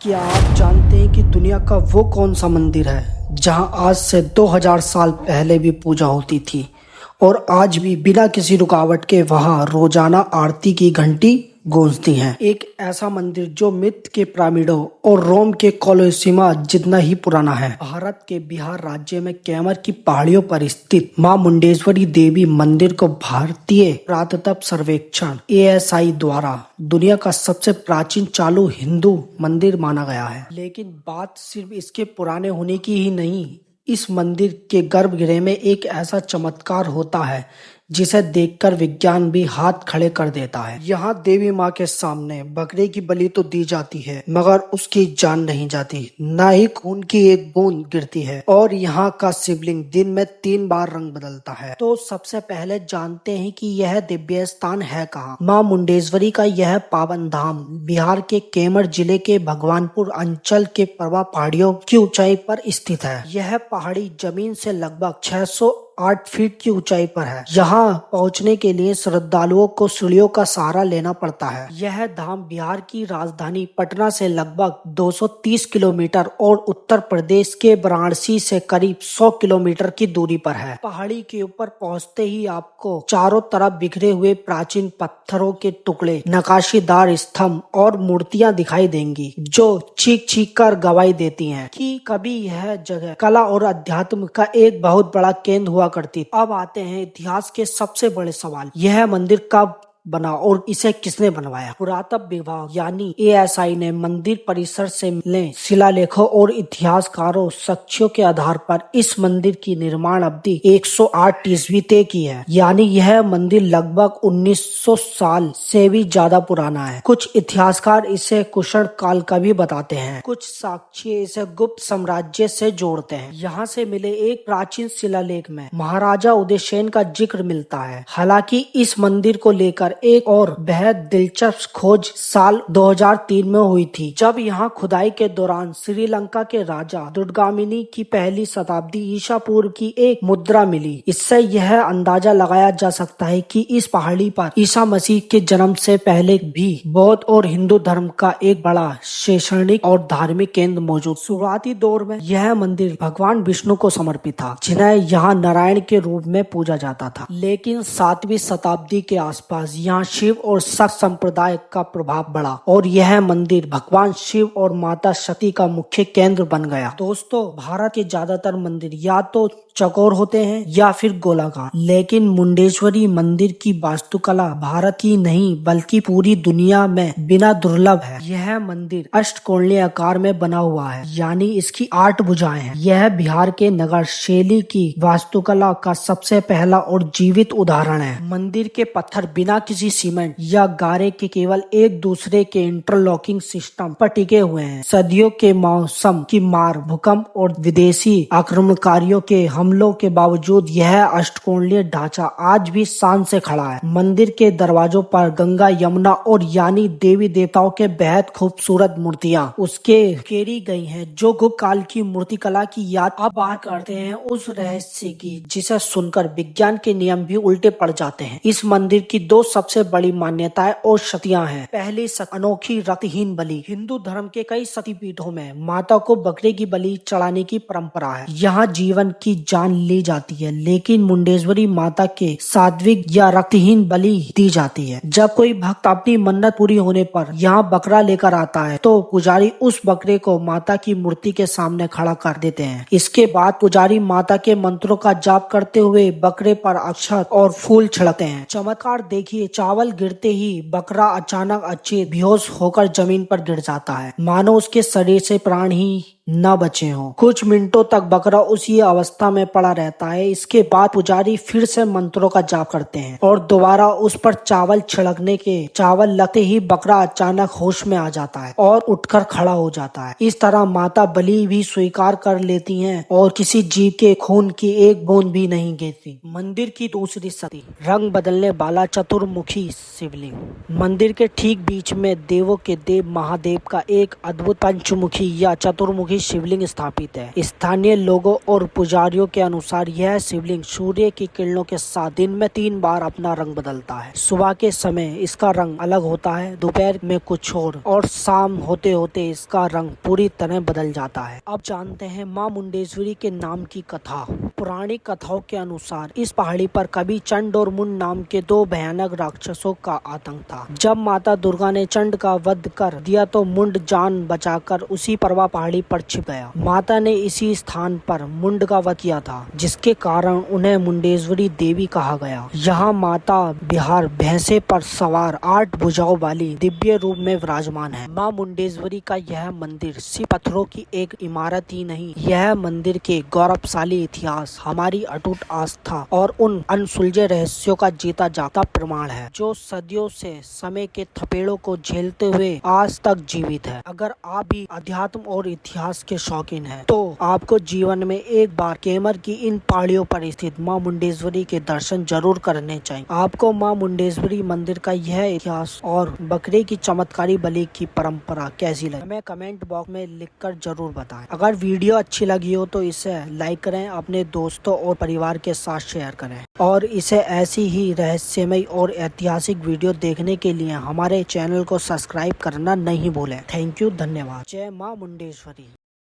क्या आप जानते हैं कि दुनिया का वो कौन सा मंदिर है जहां आज से 2000 साल पहले भी पूजा होती थी और आज भी बिना किसी रुकावट के वहां रोजाना आरती की घंटी गूंजती है। एक ऐसा मंदिर जो मिस्र के पिरामिडों और रोम के कोलोसीमा जितना ही पुराना है। भारत के बिहार राज्य में कैमर की पहाड़ियों पर स्थित मां मुंडेश्वरी देवी मंदिर को भारतीय पुरातत्व सर्वेक्षण ASI द्वारा दुनिया का सबसे प्राचीन चालू हिंदू मंदिर माना गया है। लेकिन बात सिर्फ इसके पुराने होने की ही नहीं, इस मंदिर के गर्भगृह में एक ऐसा चमत्कार होता है जिसे देखकर विज्ञान भी हाथ खड़े कर देता है। यहाँ देवी माँ के सामने बकरे की बलि तो दी जाती है मगर उसकी जान नहीं जाती, न ही खून की एक बूंद गिरती है और यहाँ का शिवलिंग दिन में 3 बार रंग बदलता है। तो सबसे पहले जानते हैं कि यह दिव्य स्थान है कहाँ। माँ मुंडेश्वरी का यह पावन धाम बिहार के कैमूर जिले के भगवानपुर अंचल के पर्वत पहाड़ियों की ऊंचाई पर स्थित है। यह पहाड़ी जमीन से लगभग 608 फीट की ऊंचाई पर है। यहाँ पहुंचने के लिए श्रद्धालुओं को सीढ़ियों का सहारा लेना पड़ता है। यह धाम बिहार की राजधानी पटना से लगभग 230 किलोमीटर और उत्तर प्रदेश के वाराणसी से करीब 100 किलोमीटर की दूरी पर है। पहाड़ी के ऊपर पहुंचते ही आपको चारों तरफ बिखरे हुए प्राचीन पत्थरों के टुकड़े, नकाशीदार स्तंभ और मूर्तियां दिखाई देंगी जो चीख चीख कर गवाही देती हैं कि कभी यह जगह कला और अध्यात्म का एक बहुत बड़ा केंद्र हुआ करती। अब आते हैं इतिहास के सबसे बड़े सवाल, यह मंदिर कब बना और इसे किसने बनवाया। पुरातत्व विभाग यानी ASI ने मंदिर परिसर से मिले शिलालेखों और इतिहासकारों साक्ष्यों के आधार पर इस मंदिर की निर्माण अवधि 108 ईस्वी तय की है। यानी यह मंदिर लगभग 1900 साल से भी ज्यादा पुराना है। कुछ इतिहासकार इसे कुषाण काल का भी बताते हैं, कुछ साक्ष्य इसे गुप्त साम्राज्य से जोड़ते हैं। यहाँ से मिले एक प्राचीन शिलालेख में महाराजा उदयसेन का जिक्र मिलता है। हालांकि इस मंदिर को लेकर एक और बेहद दिलचस्प खोज साल 2003 में हुई थी, जब यहाँ खुदाई के दौरान श्रीलंका के राजा दुर्गामिनी की पहली शताब्दी ईसा पूर्व की एक मुद्रा मिली। इससे यह अंदाजा लगाया जा सकता है कि इस पहाड़ी पर ईसा मसीह के जन्म से पहले भी बौद्ध और हिंदू धर्म का एक बड़ा शैक्षणिक और धार्मिक केंद्र मौजूद। शुरुआती दौर में यह मंदिर भगवान विष्णु को समर्पित था, जिन्हें यहाँ नारायण के रूप में पूजा जाता था। लेकिन 7वीं शताब्दी के आसपास यहाँ शिव और शक्त संप्रदाय का प्रभाव बढ़ा और यह मंदिर भगवान शिव और माता सती का मुख्य केंद्र बन गया। दोस्तों, भारत के ज्यादातर मंदिर या तो चौकोर होते हैं या फिर गोलाकार, लेकिन मुंडेश्वरी मंदिर की वास्तुकला भारत की नहीं बल्कि पूरी दुनिया में बिना दुर्लभ है। यह मंदिर अष्टकोणीय आकार में बना हुआ है, यानी इसकी 8 भुजाएं हैं। यह बिहार के नगर शैली की वास्तुकला का सबसे पहला और जीवित उदाहरण है। मंदिर के पत्थर बिना किसी सीमेंट या गारे के केवल एक दूसरे के इंटरलॉकिंग सिस्टम पर टिके हुए हैं। सदियों के मौसम की मार, भूकंप और विदेशी आक्रमणकारियों के हमलों के बावजूद यह अष्टकोणीय ढांचा आज भी शान से खड़ा है। मंदिर के दरवाजों पर गंगा, यमुना और यानी देवी देवताओं के बेहद खूबसूरत मूर्तियां उसके उकेरी गई हैं, जो गुप्त काल की मूर्तिकला की याद अब बात करते हैं उस रहस्य की जिसे सुनकर विज्ञान के नियम भी उल्टे पड़ जाते हैं। इस मंदिर की 2 सबसे बड़ी मान्यताएं और शक्तियां हैं। पहली अनोखी रक्तहीन बलि। हिंदू धर्म के कई शक्तिपीठों में माता को बकरे की बलि चढ़ाने की परंपरा है। यहाँ जीवन की जान ली जाती है, लेकिन मुंडेश्वरी माता के सात्विक या रक्तहीन बलि दी जाती है। जब कोई भक्त अपनी मन्नत पूरी होने पर यहाँ बकरा लेकर आता है तो पुजारी उस बकरे को माता की मूर्ति के सामने खड़ा कर देते हैं। इसके बाद पुजारी माता के मंत्रों का जाप करते हुए बकरे पर अक्षत और फूल छिड़कते हैं। चमत्कार देखिए, चावल गिरते ही बकरा अचानक अचेत बेहोश होकर जमीन पर गिर जाता है, मानो उसके शरीर से प्राण ही न बचे हों। कुछ मिनटों तक बकरा उसी अवस्था में पड़ा रहता है। इसके बाद पुजारी फिर से मंत्रों का जाप करते हैं और दोबारा उस पर चावल छिड़कने के चावल लगते ही बकरा अचानक होश में आ जाता है और उठकर खड़ा हो जाता है। इस तरह माता बलि भी स्वीकार कर लेती हैं और किसी जीव के खून की एक बूंद भी नहीं गिरती। मंदिर की दूसरी शक्ति, रंग बदलने वाला चतुर्मुखी शिवलिंग। मंदिर के ठीक बीच में देवों के देव महादेव का एक अद्भुत पंचमुखी या चतुर्मुखी भी शिवलिंग स्थापित है। स्थानीय लोगों और पुजारियों के अनुसार यह शिवलिंग सूर्य की किरणों के साथ दिन में 3 बार अपना रंग बदलता है। सुबह के समय इसका रंग अलग होता है, दोपहर में कुछ और शाम होते होते इसका रंग पूरी तरह बदल जाता है। अब जानते हैं मां मुंडेश्वरी के नाम की कथा। पुरानी कथाओं के अनुसार इस पहाड़ी पर कभी चंड और मुंड नाम के 2 भयानक राक्षसों का आतंक था। जब माता दुर्गा ने चंड का वध कर दिया तो मुंड जान बचाकर उसी परवा पहाड़ी पर छिप गया। माता ने इसी स्थान पर मुंड का वध किया था, जिसके कारण उन्हें मुंडेश्वरी देवी कहा गया। यहाँ माता बिहार भैंसे पर सवार 8 भुजाओं वाली दिव्य रूप में विराजमान है। मां मुंडेश्वरी का यह मंदिर सिर्फ पत्थरों की एक इमारत ही नहीं, यह मंदिर के गौरवशाली इतिहास, हमारी अटूट आस्था और उन अनसुलझे रहस्यों का जीता जागता प्रमाण है, जो सदियों से समय के थपेड़ों को झेलते हुए आज तक जीवित है। अगर आप भी अध्यात्म और इतिहास के शौकीन हैं, तो आपको जीवन में एक बार केमर की इन पहाड़ियों पर स्थित मां मुंडेश्वरी के दर्शन जरूर करने चाहिए। आपको मां मुंडेश्वरी मंदिर का यह इतिहास और बकरे की चमत्कारी बलि की परंपरा कैसी लगी, हमें कमेंट बॉक्स में लिखकर जरूर बताएं। अगर वीडियो अच्छी लगी हो तो इसे लाइक करें, अपने दोस्तों और परिवार के साथ शेयर करें और इसे ऐसी ही रहस्यमय और ऐतिहासिक वीडियो देखने के लिए हमारे चैनल को सब्सक्राइब करना नहीं भूलें। थैंक यू, धन्यवाद। जय मां मुंडेश्वरी।